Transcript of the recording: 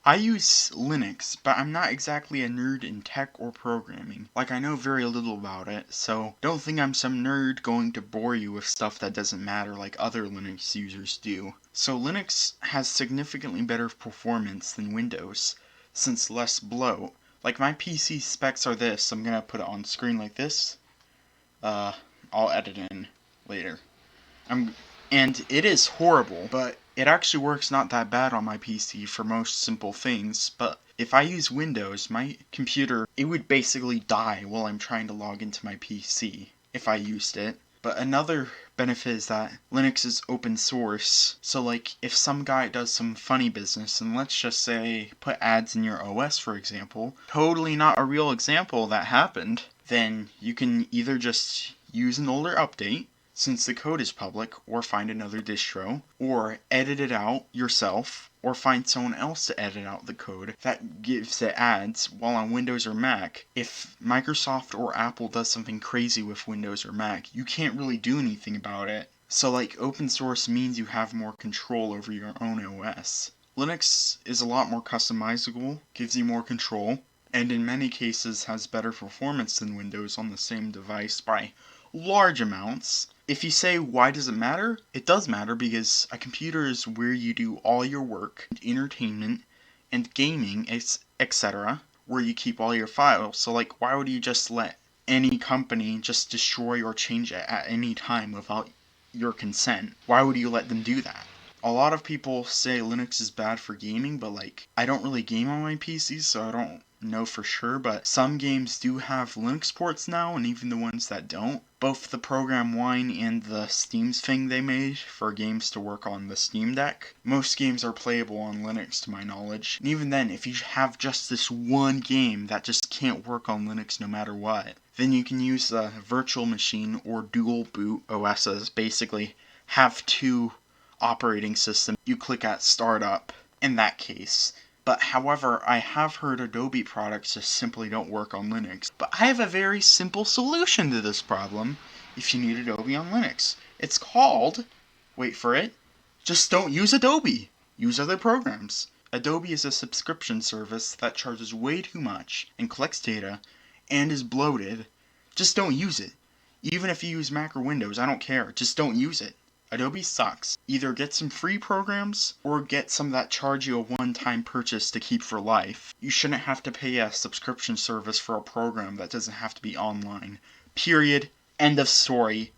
I use Linux, but I'm not exactly a nerd in tech or programming. Like, I know very little about it, so don't think I'm some nerd going to bore you with stuff that doesn't matter like other Linux users do. So Linux has significantly better performance than Windows, since less bloat. Like, my PC specs are this. I'm gonna put it on screen like this. I'll edit in later. And it is horrible, but it actually works not that bad on my PC for most simple things. But if I use Windows, my computer, it would basically die while I'm trying to log into my PC if I used it. But another benefit is that Linux is open source, so like if some guy does some funny business, and let's just say put ads in your OS for example, totally not a real example that happened, then you can either just use an older update, since the code is public, or find another distro, or edit it out yourself, or find someone else to edit out the code that gives it ads while on Windows or Mac. If Microsoft or Apple does something crazy with Windows or Mac, you can't really do anything about it. So like open source means you have more control over your own OS. Linux is a lot more customizable, gives you more control, and in many cases has better performance than Windows on the same device by large amounts. If you say, why does it matter? It does matter because a computer is where you do all your work, entertainment, and gaming, etc., where you keep all your files. So like, why would you just let any company just destroy or change it at any time without your consent? Why would you let them do that? A lot of people say Linux is bad for gaming, but like, I don't really game on my PC, so I don't know for sure, but some games do have Linux ports now, and even the ones that don't. Both the program Wine and the Steam's thing they made for games to work on the Steam Deck. Most games are playable on Linux to my knowledge. And even then, if you have just this one game that just can't work on Linux no matter what, then you can use a virtual machine or dual boot OSs, basically have two operating systems. You click at startup in that case. But however, I have heard Adobe products just simply don't work on Linux. But I have a very simple solution to this problem if you need Adobe on Linux. It's called, wait for it, just don't use Adobe. Use other programs. Adobe is a subscription service that charges way too much and collects data and is bloated. Just don't use it. Even if you use Mac or Windows, I don't care. Just don't use it. Adobe sucks. Either get some free programs, or get some that charge you a one-time purchase to keep for life. You shouldn't have to pay a subscription service for a program that doesn't have to be online. Period. End of story.